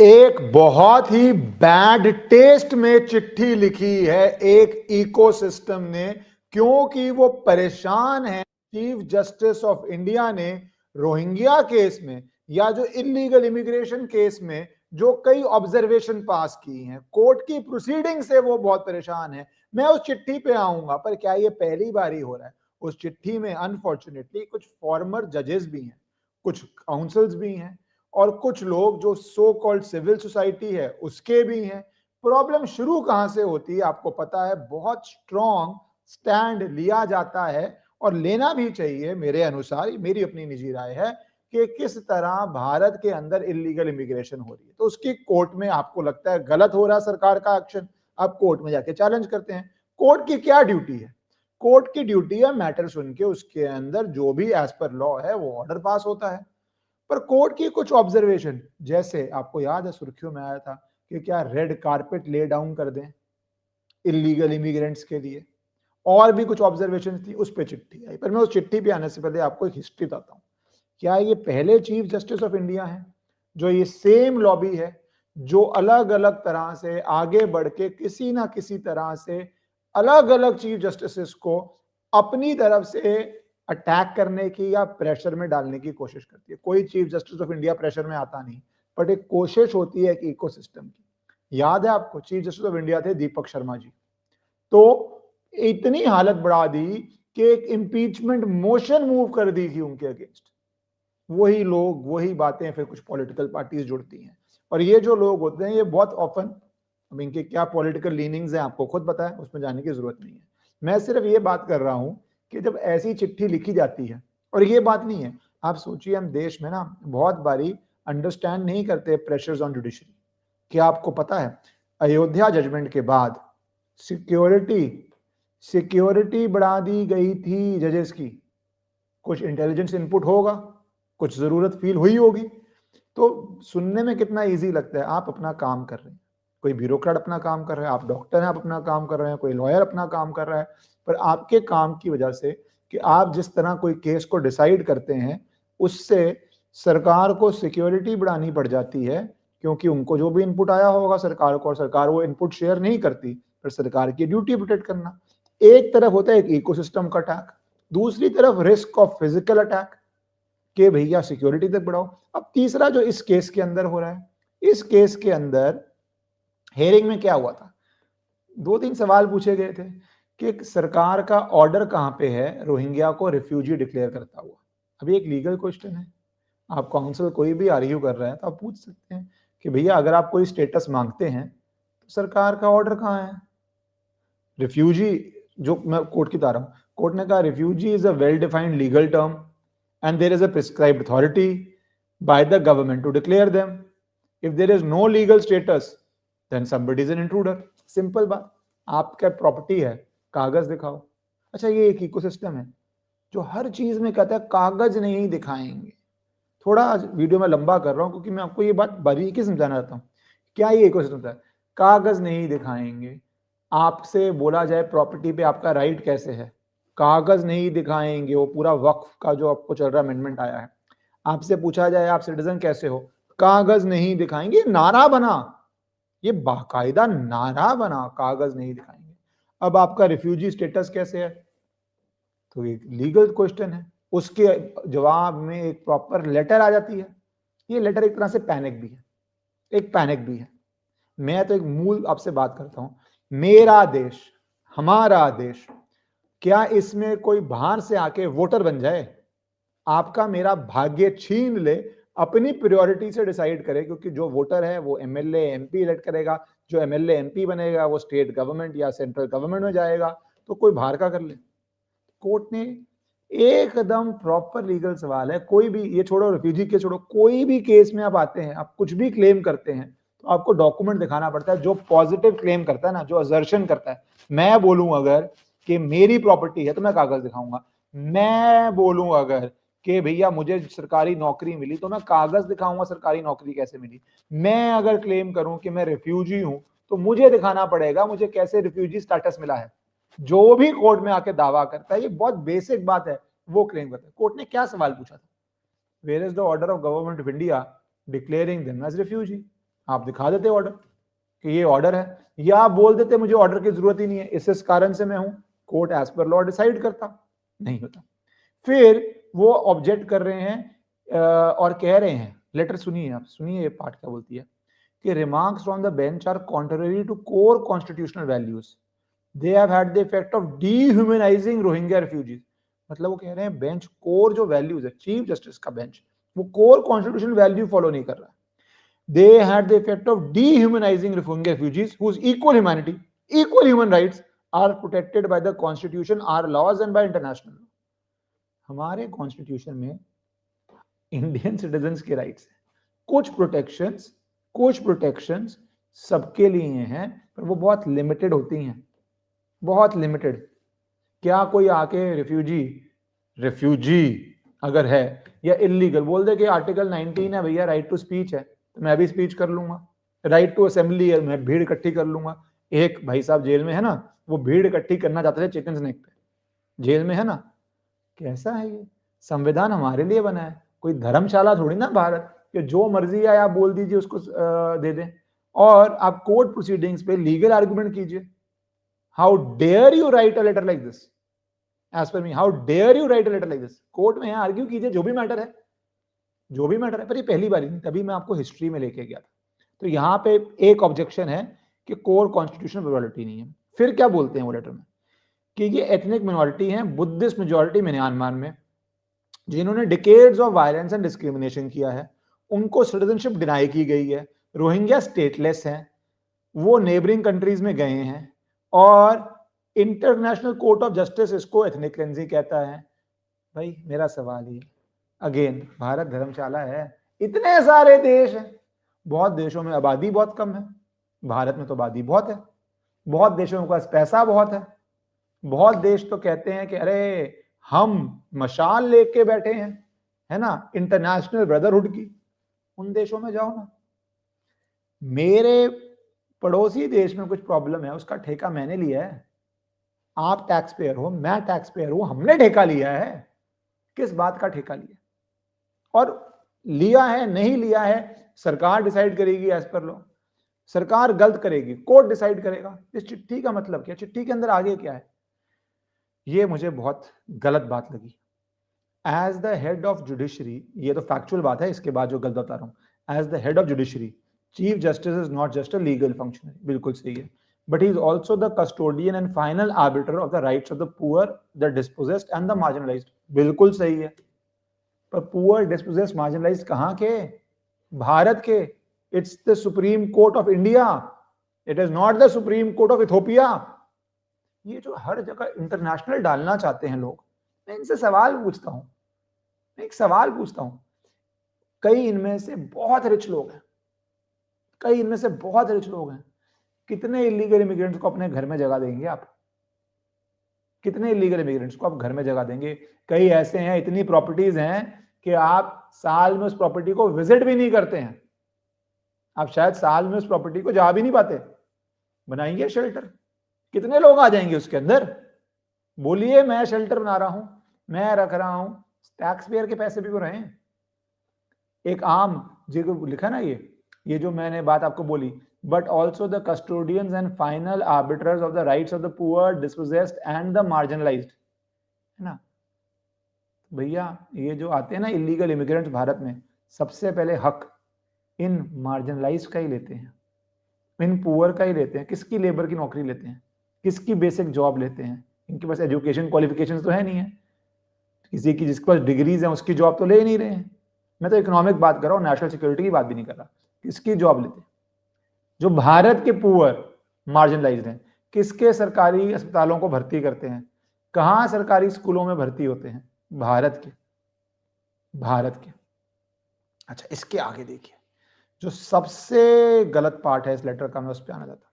एक बहुत ही bad taste में चिट्ठी लिखी है एक इकोसिस्टम ने, क्योंकि वो परेशान है चीफ जस्टिस ऑफ इंडिया ने रोहिंग्या केस में या जो इलीगल इमिग्रेशन केस में जो कई ऑब्जर्वेशन पास की हैं कोर्ट की प्रोसीडिंग से, वो बहुत परेशान है। मैं उस चिट्ठी पे आऊंगा, पर क्या ये पहली बार ही हो रहा है? उस चिट्ठी में अनफॉर्चुनेटली कुछ फॉर्मर जजेस भी हैं, कुछ काउंसिल्स भी हैं, और कुछ लोग जो सो कॉल्ड सिविल सोसाइटी है उसके भी हैं। प्रॉब्लम शुरू कहां से होती है आपको पता है? बहुत स्ट्रॉन्ग स्टैंड लिया जाता है और लेना भी चाहिए, मेरे अनुसार, मेरी अपनी निजी राय है, कि किस तरह भारत के अंदर इलीगल इमिग्रेशन हो रही है। तो उसकी कोर्ट में आपको लगता है गलत हो रहा है सरकार का एक्शन, आप कोर्ट में जाके चैलेंज करते हैं। कोर्ट की क्या ड्यूटी है? कोर्ट की ड्यूटी है मैटर सुन के उसके अंदर जो भी एज पर लॉ है वो ऑर्डर पास होता है। पर कोर्ट की कुछ ऑब्जर्वेशन, जैसे आपको याद है सुर्खियों में आया था कि क्या रेड कारपेट ले डाउन कर दें इलीगल इमिग्रेंट्स के लिए, और भी कुछ ऑब्जर्वेशन थी, उस पर चिट्ठी आई। पर मैं उस चिट्ठी पे आने से पहले आपको एक हिस्ट्री बताता हूँ। क्या ये पहले चीफ जस्टिस ऑफ इंडिया हैं जो ये सेम लॉबी है जो अलग अलग तरह से आगे बढ़ के किसी ना किसी तरह से अलग अलग चीफ जस्टिस को अपनी तरफ से अटैक करने की या प्रेशर में डालने की कोशिश करती है? कोई chief justice of India pressure में आता नहीं, बट एक कोशिश होती है एक इकोसिस्टम की। याद है आपको, चीफ जस्टिस ऑफ इंडिया थे दीपक शर्मा जी। तो इतनी हालत बढ़ा दी कि एक इम्पीचमेंट मोशन मूव कर दी थी उनके अगेंस्ट। वही लोग, वही बातें फिर कुछ पॉलिटिकल पार्टीज जुड़ती हैं, और ये जो लोग होते हैं ये बहुत ऑफन, अब इनके क्या पॉलिटिकल लीनिंग्स हैं आपको खुद पता है, उसमें जाने की जरूरत नहीं है। मैं सिर्फ ये बात कर रहा हूं कि जब ऐसी चिट्ठी लिखी जाती है, और ये बात नहीं है, आप सोचिए हम देश में ना बहुत बारी अंडरस्टैंड नहीं करते प्रेशर्स ऑन जुडिशरी। क्या आपको पता है अयोध्या जजमेंट के बाद सिक्योरिटी सिक्योरिटी बढ़ा दी गई थी जजेस की? कुछ इंटेलिजेंस इनपुट होगा, कुछ जरूरत फील हुई होगी। तो सुनने में कितना इजी लगता है, आप अपना काम कर रहे हैं, कोई ब्यूरोक्रेट अपना काम कर रहा है, आप डॉक्टर हैं आप अपना काम कर रहे हैं, कोई लॉयर अपना काम कर रहा है, पर आपके काम की वजह से कि आप जिस तरह कोई केस को डिसाइड करते हैं उससे सरकार को सिक्योरिटी बढ़ानी पड़ जाती है, क्योंकि उनको जो भी इनपुट आया होगा सरकार को, और सरकार वो इनपुट शेयर नहीं करती, पर सरकार की ड्यूटी प्रोटेक्ट करना। एक तरफ होता है एक इकोसिस्टम का अटैक, दूसरी तरफ रिस्क ऑफ फिजिकल अटैक के भैया सिक्योरिटी तक बढ़ाओ। अब तीसरा जो इस केस के अंदर हो रहा है, इस केस के अंदर हेयरिंग में क्या हुआ था, दो तीन सवाल पूछे गए थे कि सरकार का ऑर्डर कहां पे है रोहिंग्या को रिफ्यूजी डिक्लेयर करता हुआ। अभी एक लीगल क्वेश्चन है, आप काउंसिल कोई भी आर्ग्यू कर रहे हैं तो आप पूछ सकते हैं कि भैया अगर आप कोई स्टेटस मांगते हैं तो सरकार का ऑर्डर कहां है? रिफ्यूजी, जो मैं कोर्ट की बता रहा हूं, कोर्ट ने कहा refugee is a well defined legal term and there is a prescribed authority by the government to declare them. If there is no legal status, then somebody is an intruder. Simple बात, आपका property है, कागज दिखाओ। अच्छा, ये एक ecosystem है जो हर चीज में कहता है कागज नहीं दिखाएंगे। थोड़ा वीडियो में लंबा कर रहा हूं क्योंकि मैं आपको ये बात बारीकी समझाना चाहता हूँ। क्या ये इकोसिस्टम है? कागज नहीं दिखाएंगे। आपसे बोला जाए प्रॉपर्टी पे आपका राइट कैसे है, कागज नहीं दिखाएंगे। वो पूरा वक्फ का जो आपको चल रहा अमेंडमेंट आया है, आपसे पूछा जाए आप सिटीजन कैसे हो, कागज नहीं दिखाएंगे। नारा बना, ये बाकायदा नारा बना, कागज नहीं दिखाएंगे। अब आपका रिफ्यूजी स्टेटस कैसे है, तो ये लीगल क्वेश्चन है, उसके जवाब में एक प्रॉपर लेटर आ जाती है। ये लेटर एक तरह से पैनिक भी है, एक पैनिक भी है। मैं तो एक मूल आपसे बात करता हूं, मेरा देश, हमारा देश, क्या इसमें कोई बाहर से आके वोटर बन जाए, आपका मेरा भाग्य छीन ले, अपनी प्रायोरिटी से डिसाइड करे? क्योंकि जो वोटर है वो एमएलए एमपी इलेक्ट करेगा, जो एमएलए एमपी बनेगा वो स्टेट गवर्नमेंट या सेंट्रल गवर्नमेंट में जाएगा, तो कोई बाहर का कर ले। कोर्ट ने एकदम प्रॉपर लीगल सवाल है, कोई भी, ये छोड़ो रिफ्यूजी के छोड़ो, कोई भी केस में आप आते हैं, आप कुछ भी क्लेम करते हैं तो आपको डॉक्यूमेंट दिखाना पड़ता है जो पॉजिटिव क्लेम करता है ना, जो असर्शन करता है। मैं बोलूं अगर कि मेरी प्रॉपर्टी है तो मैं कागज दिखाऊंगा। मैं बोलूं अगर कि भैया मुझे सरकारी नौकरी मिली तो मैं कागज दिखाऊंगा सरकारी नौकरी कैसे मिली। मैं अगर क्लेम करूं कि मैं रिफ्यूजी हूं तो मुझे दिखाना पड़ेगा मुझे कैसे रिफ्यूजी स्टेटस मिला है। जो भी कोर्ट में आके दावा करता है, ये बहुत बेसिक बात है, वो क्लेम करता है। कोर्ट ने क्या सवाल पूछा था? Where is the order of government of India declaring them as refugee? आप दिखा देते ऑर्डर कि ये ऑर्डर है, या आप बोल देते मुझे ऑर्डर की जरूरत ही नहीं है, इस कारण से मैं हूं, court as per law decide करता, नहीं होता। फिर वो ऑब्जेक्ट कर रहे हैं और कह रहे हैं, लेटर सुनिए आप, सुनिए ये पार्ट क्या बोलती है कि remarks from the bench are contrary to core constitutional values, they have had the effect of dehumanizing Rohingya refugees. मतलब वो कह रहे हैं बेंच कोर जो वैल्यूज है, चीफ जस्टिस का बेंच, वो कोर कॉन्स्टिट्यूशनल वैल्यू फॉलो नहीं कर रहा है। They had the effect of dehumanizing Rohingya refugees whose equal humanity, equal human rights are protected by the constitution, our laws and by international law. हमारे constitution में Indian citizens के rights हैं, कुछ protections सबके लिए हैं, पर वो बहुत लिमिटेड होती हैं, बहुत लिमिटेड। क्या कोई आके रिफ्यूजी अगर है या इलीगल बोल दे कि आर्टिकल 19 है भैया, राइट टू स्पीच है, तो मैं भी स्पीच कर लूंगा, राइट टू असेंबली है, मैं भीड़ इकट्ठी कर लूंगा। एक भाई साहब जेल में है ना, वो भीड़ इकट्ठी करना चाहते थे चिकन स्नैक पे, जेल में है ना। कैसा है ये? संविधान हमारे लिए बना है, कोई धर्मशाला थोड़ी ना भारत कि जो मर्जी आए आप बोल दीजिए उसको दे दें, और आप कोर्ट प्रोसीडिंग्स पे लीगल आर्गुमेंट कीजिए। How dare you write a letter like this, as per me, how dare you write a letter like this. Court में आर्ग्यू कीजिए जो भी मैटर है, जो भी मैटर है। पर ये पहली बार नहीं, तभी मैं आपको हिस्ट्री में लेके गया था। तो यहाँ पे एक ऑब्जेक्शन है कि कोर कॉन्स्टिट्यूशनल प्योरिटी नहीं है। फिर क्या बोलते हैं वो लेटर में कि ये एथनिक मिनॉरिटी है, बुद्धिस्ट मेजॉरिटी म्यांमार में, जिन्होंने decades of violence and discrimination किया है, उनको सिटीजनशिप डिनाई की गई है। रोहिंग्या स्टेटलेस हैं, वो नेबरिंग कंट्रीज में गए हैं, और इंटरनेशनल कोर्ट ऑफ जस्टिस इसको एथनिक क्लेंजिंग कहता है। भाई मेरा सवाल ही, अगेन भारत धर्मशाला है, इतने सारे देश हैं, बहुत देशों में आबादी बहुत कम है, भारत में तो आबादी बहुत है, बहुत देशों के पास पैसा बहुत है, बहुत देश तो कहते हैं कि अरे हम मशाल लेके बैठे हैं, है ना, इंटरनेशनल ब्रदरहुड की। उन देशों में जाओ ना। मेरे पड़ोसी देश में कुछ प्रॉब्लम है, उसका ठेका मैंने लिया है, आप टैक्स पेयर हो, मैं टैक्स पेयर हूं, हमने ठेका लिया है। किस बात का ठेका लिया? और लिया है नहीं लिया है सरकार डिसाइड करेगी एज पर लॉ, सरकार गलत करेगी, कोर्ट डिसाइड करेगा। इस चिट्ठी का मतलब क्या, चिट्ठी के अंदर आगे क्या है, ये मुझे बहुत गलत बात लगी। As the head of judiciary, ये तो फैक्चुअल बात है, इसके बाद जो गलत बता रहा हूं, as the head of judiciary chief justice is not just a legal functionary, बिल्कुल सही है, but he is also the custodian and final arbiter of the rights of the poor, the dispossessed and the marginalized। बिल्कुल सही है, पर poor dispossessed marginalised कहां के? भारत के। It's the supreme court of India, it is not the supreme court of Ethiopia. ये जो हर जगह इंटरनेशनल डालना चाहते हैं लोग, मैं इनसे सवाल पूछता हूं, मैं एक सवाल पूछता हूं, कई इनमें से बहुत रिच लोग हैं, कई इनमें से बहुत रिच लोग हैं, कितने इलीगल इमिग्रेंट्स को अपने घर में जगह देंगे आप? कितने इलीगल इमिग्रेंट्स को आप घर में जगह देंगे? कई ऐसे हैं, इतनी प्रॉपर्टीज हैं कि आप साल में उस प्रॉपर्टी को विजिट भी नहीं करते हैं, आप शायद साल में उस प्रॉपर्टी को जा भी नहीं पाते। बनाइए शेल्टर, कितने लोग आ जाएंगे उसके अंदर? बोलिए मैं शेल्टर बना रहा हूं, मैं रख रहा हूं, टैक्स पेयर के पैसे भी तो रहे हैं। एक आम जो लिखा ना, ये जो मैंने बात आपको बोली, but also the custodians and final arbiters of the rights of the poor, dispossessed and the marginalized, है ना। भैया ये जो आते हैं ना इलीगल इमिग्रेंट्स भारत में, सबसे पहले हक इन मार्जिनलाइज्ड का ही लेते हैं, इन पुअर का ही लेते हैं। किसकी लेबर की नौकरी लेते हैं, किसकी बेसिक जॉब लेते हैं? इनके पास एजुकेशन क्वालिफिकेशन तो है नहीं है, किसी की जिसके पास डिग्रीज हैं उसकी जॉब तो ले ही नहीं रहे हैं। मैं तो इकोनॉमिक बात कर रहा हूँ, नेशनल सिक्योरिटी की बात भी नहीं कर रहा। किसकी जॉब लेते हैं? जो भारत के पुअर मार्जिनलाइज्ड हैं, किसके सरकारी अस्पतालों को भर्ती करते हैं, कहां सरकारी स्कूलों में भर्ती होते हैं? भारत के, भारत के। अच्छा, इसके आगे देखिए, जो सबसे गलत पार्ट है इस लेटर का, मैं उस पर आना चाहता हूं।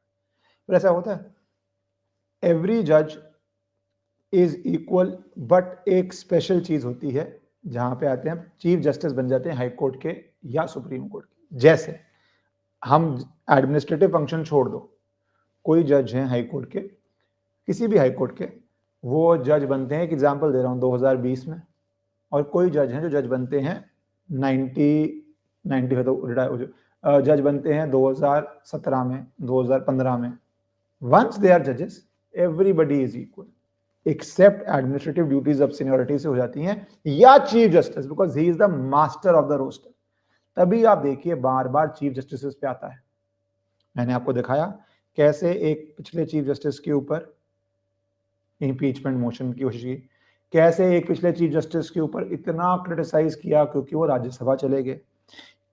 फिर ऐसा होता है, एवरी जज इज इक्वल, बट एक स्पेशल चीज होती है जहां पे आते हैं चीफ जस्टिस बन जाते हैं हाई कोर्ट के या सुप्रीम कोर्ट के। जैसे हम एडमिनिस्ट्रेटिव फंक्शन छोड़ दो, कोई जज हैं हाई कोर्ट के, किसी भी हाई कोर्ट के, वो जज बनते हैं, एक एग्जांपल दे रहा हूं 2020 में, और कोई जज हैं जो जज बनते हैं 95 तो जज बनते हैं 2017 में, 2015 में। वंस दे आर जजेस everybody is equal except administrative duties of seniority से हो जाती हैं, या chief justice, because he is the master of the roster. तभी आप देखिए बार बार चीफ जस्टिस पे आता है। मैंने आपको दिखाया कैसे एक पिछले चीफ जस्टिस के ऊपर इम्पीचमेंट मोशन की कोशिश की, कैसे एक पिछले चीफ जस्टिस के ऊपर इतना क्रिटिसाइज किया क्योंकि वो राज्यसभा चले गए,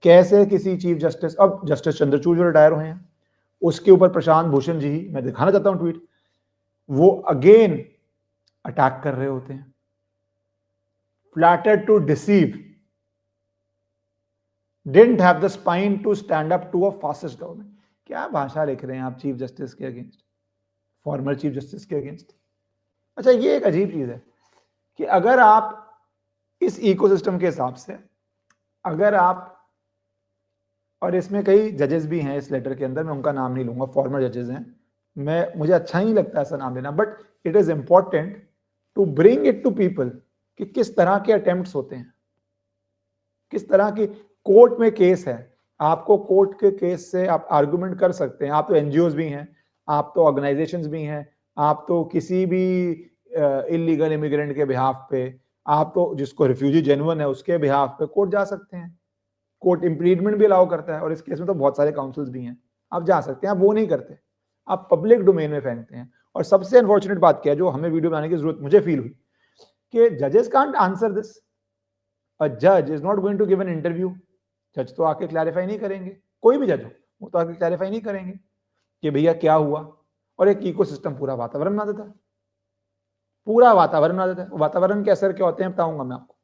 कैसे किसी चीफ जस्टिस, अब जस्टिस चंद्रचूड़ जो रिटायर हुए हैं उसके ऊपर प्रशांत भूषण जी ही, मैं दिखाना चाहता हूं ट्वीट, वो अगेन अटैक कर रहे होते हैं, flattered to deceive, didn't have the spine to stand up to a fascist government. क्या भाषा लिख रहे हैं आप चीफ जस्टिस के अगेंस्ट, फॉर्मर चीफ जस्टिस के अगेंस्ट। अच्छा, ये एक अजीब चीज है कि अगर आप इस इकोसिस्टम के हिसाब से, अगर आप, और इसमें कई जजेस भी हैं इस लेटर के अंदर, मैं उनका नाम नहीं लूंगा, फॉर्मर जजेस हैं, मुझे अच्छा नहीं लगता ऐसा नाम लेना, but it is important to bring it to people कि किस तरह के अटेम्प्ट्स होते हैं, किस तरह की कोर्ट में केस है। आपको कोर्ट के केस से आप आर्गुमेंट कर सकते हैं, आप तो एनजीओज भी हैं, आप तो ऑर्गेनाइजेशंस भी हैं, आप तो किसी भी इलीगल इमिग्रेंट के बिहाफ पे, आप तो जिसको रिफ्यूजी जेन्युइन है उसके बिहाफ पे कोर्ट जा सकते हैं। कोर्ट इम्प्लीडमेंट भी अलाउ करता है, और इस केस में तो बहुत सारे काउंसिल्स भी हैं, आप जा सकते हैं। आप वो नहीं करते, आप पब्लिक डोमेन में फेंकते हैं। और सबसे अनफॉर्चुनेट बात क्या है, जो हमें वीडियो बनाने की जरूरत मुझे फील हुई, कि जजेस कांट आंसर दिस। अ जज is not going to give an interview. जज तो आके क्लैरिफाई नहीं करेंगे, कोई भी जज हो वो तो आके क्लैरिफाई नहीं करेंगे कि भैया क्या हुआ। और एक इकोसिस्टम पूरा वातावरण बना देता है, पूरा वातावरण बना देता है। वातावरण के असर क्या होते हैं बताऊंगा मैं आपको।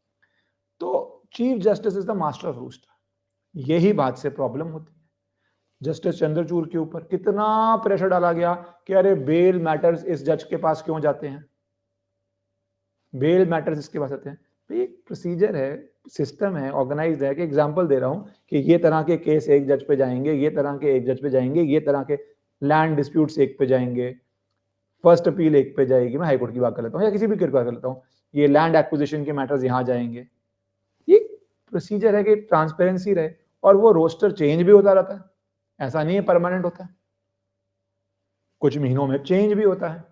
तो chief justice is the master of roster, यही बात से प्रॉब्लम होती है। जस्टिस चंद्रचूड़ के ऊपर कितना प्रेशर डाला गया कि अरे बेल मैटर्स इस जज के पास क्यों जाते हैं, बेल मैटर्स इसके पास आते हैं। तो एक प्रोसीजर है, सिस्टम है, ऑर्गेनाइज्ड है। कि एग्जांपल दे रहा हूं कि ये तरह के केस एक जज पे जाएंगे, ये तरह के एक जज पे जाएंगे, ये तरह के लैंड डिस्प्यूट्स एक पे जाएंगे, फर्स्ट अपील एक पे जाएगी, मैं हाईकोर्ट की बात कर लेता हूँ या किसी भी की बात कर लेता हूँ, ये लैंड एक्विजिशन के मैटर्स यहाँ जाएंगे। ये प्रोसीजर है कि ट्रांसपेरेंसी रहे, और वो रोस्टर चेंज भी होता रहता है, ऐसा नहीं है परमानेंट होता है, कुछ महीनों में चेंज भी होता है।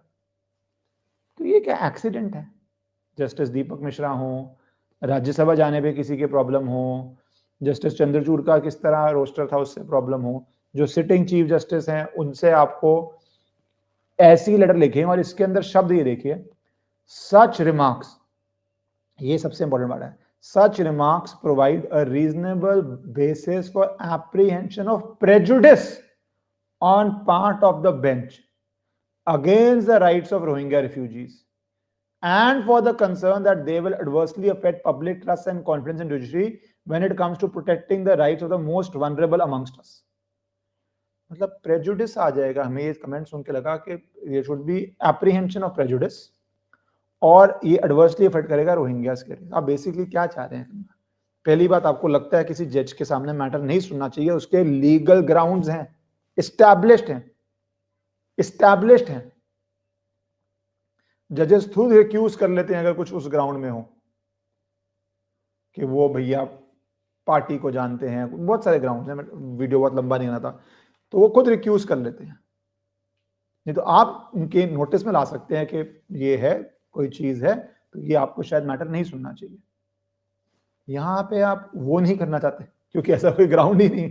तो ये क्या एक्सीडेंट है? जस्टिस दीपक मिश्रा हो, राज्यसभा जाने पे किसी के प्रॉब्लम हो, जस्टिस चंद्रचूड़ का किस तरह रोस्टर था उससे प्रॉब्लम हो, जो सिटिंग चीफ जस्टिस हैं उनसे आपको ऐसी लेटर लिखे, और इसके अंदर शब्द ये देखिए, सच रिमार्क्स, ये सबसे इंपॉर्टेंट बात है, such remarks provide a reasonable basis for apprehension of prejudice on part of the bench against the rights of Rohingya refugees and for the concern that they will adversely affect public trust and confidence in judiciary when it comes to protecting the rights of the most vulnerable amongst us। मतलब prejudice आ जाएगा। हमें ये comment सुन के लगा कि ये should be apprehension of prejudice, और ये एडवर्सली अफेक्ट करेगा रोहिंग्यास के लिए। आप बेसिकली क्या चाह रहे हैं? पहली बात, आपको लगता है किसी जज के सामने मैटर नहीं सुनना चाहिए, उसके लीगल ग्राउंड्स हैं, एस्टैब्लिश्ड हैं, एस्टैब्लिश्ड हैं। जजेस खुद एक्यूज कर लेते हैं अगर कुछ उस ग्राउंड में हो कि वो भैया पार्टी को जानते हैं, बहुत सारे ग्राउंड हैं, वीडियो बहुत लंबा नहीं आना था, तो वो खुद रिक्यूज कर लेते हैं। नहीं तो आप उनके नोटिस में ला सकते हैं कि ये है, कोई चीज है, तो ये आपको शायद मैटर नहीं सुनना चाहिए। यहां पे आप वो नहीं करना चाहते क्योंकि ऐसा कोई ग्राउंड ही नहीं,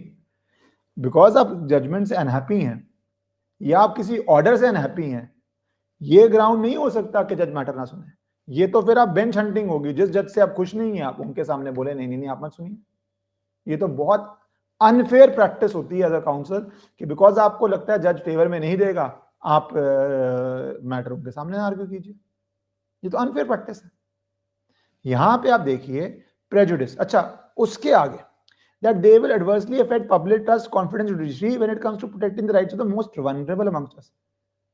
बिकॉज आप जजमेंट से अनहैप्पी हैं या आप किसी ऑर्डर से अनहैप्पी हैं। ये ग्राउंड नहीं हो सकता कि जज मैटर ना सुने। ये तो फिर आप बेंच हंटिंग होगी। जिस जज से आप खुश नहीं है, आप उनके सामने बोले नहीं नहीं नहीं आप मत सुनिए। ये तो बहुत अनफेयर प्रैक्टिस होती है एज अ काउंसिल कि बिकॉज आपको लगता है जज फेवर में नहीं देगा, आप मैटर उनके सामने आर्ग्यू कीजिए। ये तो अनफेयर प्रैक्टिस है। यहां पे आप देखिए प्रेजुडिस। अच्छा, उसके आगे that they will adversely affect public trust, confidence in judiciary when it comes to protecting the rights of the most vulnerable amongst us.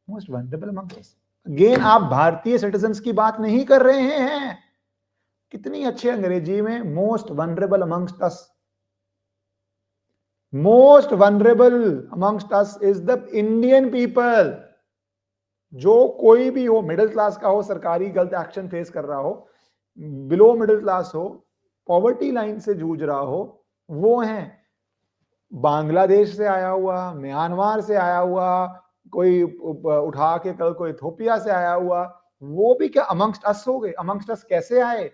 Most vulnerable amongst us. Again, आप भारतीय सिटीजन्स की बात नहीं कर रहे हैं। कितनी अच्छी अंग्रेजी में most vulnerable amongst us. Most vulnerable amongst us is the Indian people. जो कोई भी हो, मिडिल क्लास का हो, सरकारी गलत एक्शन फेस कर रहा हो, बिलो मिडिल क्लास हो, पॉवर्टी लाइन से जूझ रहा हो, वो हैं बांग्लादेश से आया हुआ, म्यांमार से आया हुआ, कोई उठा के कल कोई इथोपिया से आया हुआ, वो भी क्या अमंगस्ट अस हो गए? अमंगस्ट अस कैसे आए?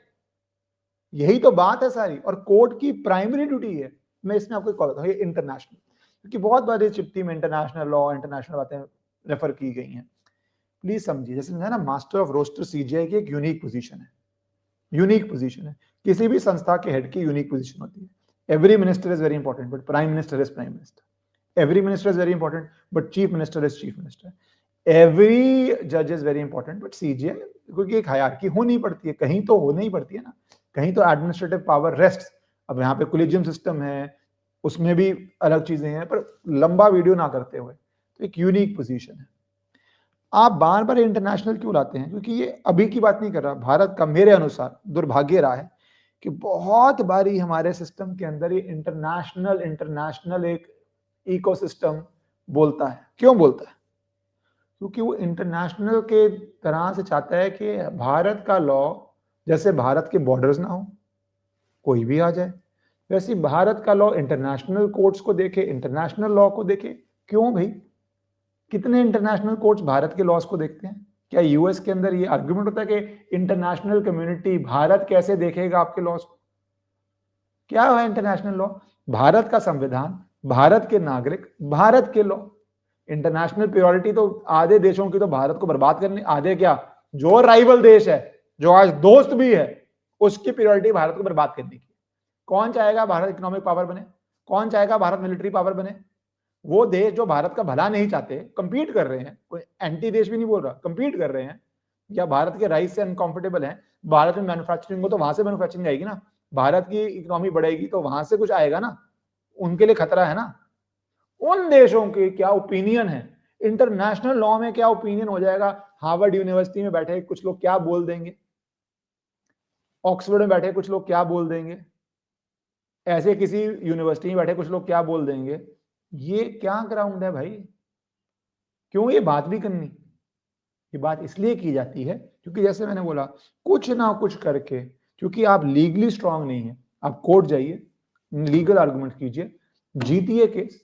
यही तो बात है सारी। और कोर्ट की प्राइमरी ड्यूटी है, मैं इसमें आपको कॉल करता हूँ, ये इंटरनेशनल, क्योंकि बहुत बार चिट्ठी में इंटरनेशनल लॉ, इंटरनेशनल बातें रेफर की गई हैं। प्लीज समझिए, जैसे ना मास्टर ऑफ रोस्टर सीजीआई की एक यूनिक पोजीशन है, यूनिक पोजीशन है, किसी भी संस्था के हेड की यूनिक पोजीशन होती है। Every minister is very important but prime minister is prime minister, every minister is very important but chief minister is chief minister, every जज is very important but CJI, क्योंकि एक hierarchy होनी पड़ती है, कहीं तो होनी ही पड़ती है ना, कहीं तो एडमिनिस्ट्रेटिव पावर रेस्ट। अब यहाँ पे कोलिजियम सिस्टम है, उसमें भी अलग चीजें हैं, पर लंबा वीडियो ना करते हुए, तो एक यूनिक पोजीशन है। आप बार बार इंटरनेशनल क्यों लाते हैं? क्योंकि ये अभी की बात नहीं कर रहा, भारत का मेरे अनुसार दुर्भाग्य रहा है कि बहुत बारी हमारे सिस्टम के अंदर ये इंटरनेशनल इंटरनेशनल एक इकोसिस्टम बोलता है। क्यों बोलता है? क्योंकि वो इंटरनेशनल के तरह से चाहता है कि भारत का लॉ, जैसे भारत के बॉर्डर्स ना हो, कोई भी आ जाए, वैसे भारत का लॉ इंटरनेशनल कोर्ट्स को देखे, इंटरनेशनल लॉ को देखे। क्यों भाई? कितने इंटरनेशनल कोर्ट्स भारत के लॉस को देखते हैं? क्या यूएस के अंदर ये आर्गुमेंट होता है कि इंटरनेशनल कम्युनिटी भारत कैसे देखेगा आपके लॉस को? क्या है इंटरनेशनल लॉ? भारत का संविधान, भारत के नागरिक, भारत के लॉ। इंटरनेशनल प्रायोरिटी तो आधे देशों की तो भारत को बर्बाद करने, आधे क्या, जो राइवल देश है, जो आज दोस्त भी है, उसकी प्रायोरिटी भारत को बर्बाद करने की। कौन चाहेगा भारत इकोनॉमिक पावर बने? कौन चाहेगा भारत मिलिट्री पावर बने? वो देश जो भारत का भला नहीं चाहते, कंपीट कर रहे हैं, कोई एंटी देश भी नहीं बोल रहा, कंपीट कर रहे हैं, या भारत के राइस से अनकंफर्टेबल हैं, भारत में मैन्युफैक्चरिंग हो तो वहां से मैन्युफैक्चरिंग आएगी ना, भारत की इकोनॉमी बढ़ेगी तो वहां से कुछ आएगा ना, उनके लिए खतरा है ना। उन देशों के क्या ओपिनियन है, इंटरनेशनल लॉ में क्या ओपिनियन हो जाएगा, हार्वर्ड यूनिवर्सिटी में बैठे कुछ लोग क्या बोल देंगे, ऑक्सफोर्ड में बैठे कुछ लोग क्या बोल देंगे, ऐसे किसी यूनिवर्सिटी में बैठे कुछ लोग क्या बोल देंगे। ये क्या ग्राउंड है भाई? क्यों ये बात भी करनी? ये बात इसलिए की जाती है क्योंकि जैसे मैंने बोला, कुछ ना कुछ करके, क्योंकि आप लीगली स्ट्रांग नहीं है, आप कोर्ट जाइए, लीगल आर्गुमेंट कीजिए, जीतिए केस।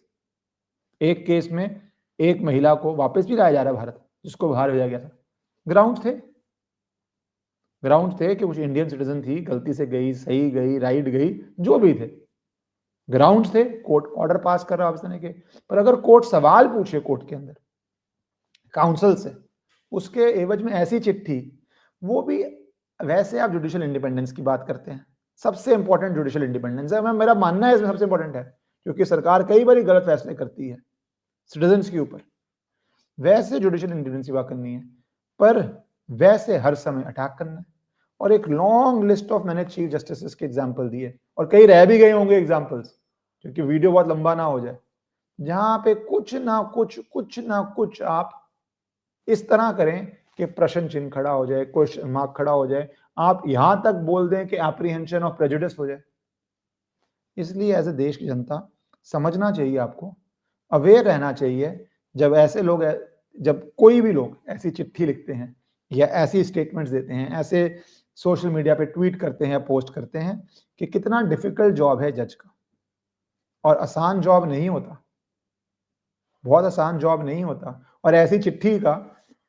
एक केस में एक महिला को वापस भी लाया जा रहा है भारत, जिसको बाहर भेजा गया था। ग्राउंड थे, ग्राउंड थे कि कुछ इंडियन सिटीजन थी, गलती से गई, सही गई, राइट गई, जो भी थे, ग्राउंड थे, कोर्ट ऑर्डर पास कर रहा वापस आने के। पर अगर कोर्ट सवाल पूछे, कोर्ट के अंदर काउंसिल से, उसके एवज में ऐसी चिट्ठी, वो भी, वैसे आप जुडिशियल इंडिपेंडेंस की बात करते हैं, सबसे इंपॉर्टेंट जुडिशियल इंडिपेंडेंस है, मेरा मानना है इसमें सबसे इंपॉर्टेंट है, क्योंकि सरकार कई बार गलत फैसले करती है सिटीजन्स के ऊपर, वैसे जुडिशियल इंडिपेंडेंस की बात करनी है, पर वैसे हर समय अटैक करना है। और एक लॉन्ग लिस्ट ऑफ, मैंने चीफ जस्टिस के एग्जाम्पल दिए, और कई रह भी गए होंगे एग्जाम्पल्स, क्योंकि वीडियो बहुत लंबा ना हो जाए, जहां पे कुछ ना कुछ आप इस तरह करें कि प्रश्न चिन्ह खड़ा हो जाए, क्वेश्चन मार्क खड़ा हो जाए, आप यहां तक बोल दें कि एप्रीहेंशन ऑफ प्रेजुडिस हो जाए। इसलिए एज ए देश की जनता समझना चाहिए, आपको अवेयर रहना चाहिए, जब ऐसे लोग, जब कोई भी लोग ऐसी चिट्ठी लिखते हैं या ऐसी स्टेटमेंट्स देते हैं, ऐसे सोशल मीडिया पे ट्वीट करते हैं, पोस्ट करते हैं, कि कितना डिफिकल्ट जॉब है जज का, और आसान जॉब नहीं होता, बहुत आसान जॉब नहीं होता, और ऐसी चिट्ठी का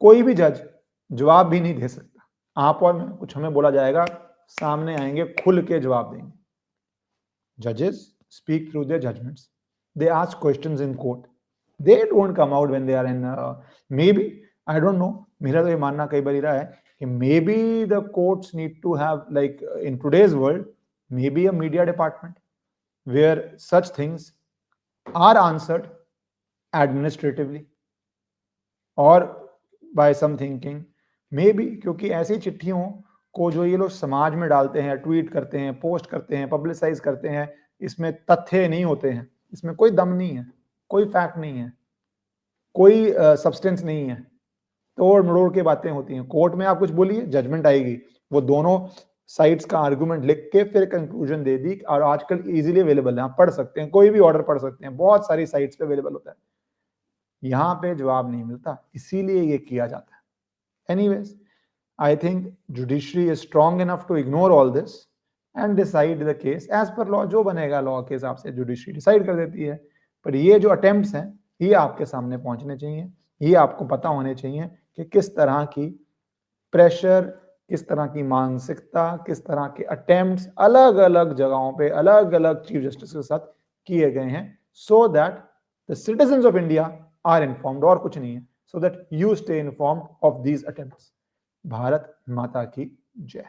कोई भी जज जवाब भी नहीं दे सकता। आप और मैं, कुछ हमें बोला जाएगा, सामने आएंगे, खुल के जवाब देंगे। जजेस speak through their judgments, they ask questions in court, they don't come out when they are in, maybe, I don't know, मेरा तो ये मानना कई बार रहा है कि maybe the courts need to have, like in today's world, maybe a media department where such things are answered administratively और by some thinking, maybe, क्योंकि ऐसी चिट्ठियों को जो ये लोग समाज में डालते हैं, ट्वीट करते हैं, पोस्ट करते हैं, पब्लिसाइज करते हैं, इसमें तथ्य नहीं होते हैं, इसमें कोई दम नहीं है, कोई फैक्ट नहीं है, कोई सब्सटेंस नहीं है, तोड़ मरोड़ के बातें होती हैं। कोर्ट में आप कुछ बोलिए, जजमेंट आएगी, वो दोनों साइड्स का आर्गुमेंट लिख के फिर कंक्लूजन दे दी, और आजकल इजीली अवेलेबल है, आप पढ़ सकते हैं, कोई भी ऑर्डर पढ़ सकते हैं, बहुत सारी साइट्स पे अवेलेबल होता है। यहाँ पे जवाब नहीं मिलता, इसीलिए ये किया जाता है। Anyways, I think judiciary is strong enough to ignore all this and decide the case as per law. जो बनेगा लॉ के हिसाब से जुडिशरी डिसाइड कर देती है। पर ये जो अटेम्प्ट्स हैं ये आपके सामने पहुंचने चाहिए, ये आपको पता होने चाहिए कि किस तरह की प्रेशर, किस तरह की मानसिकता, किस तरह के अटेम्प्ट्स अलग अलग जगहों पे अलग अलग चीफ जस्टिस के साथ किए गए हैं, so that the citizens of India are informed. और कुछ नहीं है, so that you stay informed of these attempts. Bharat माता की जय।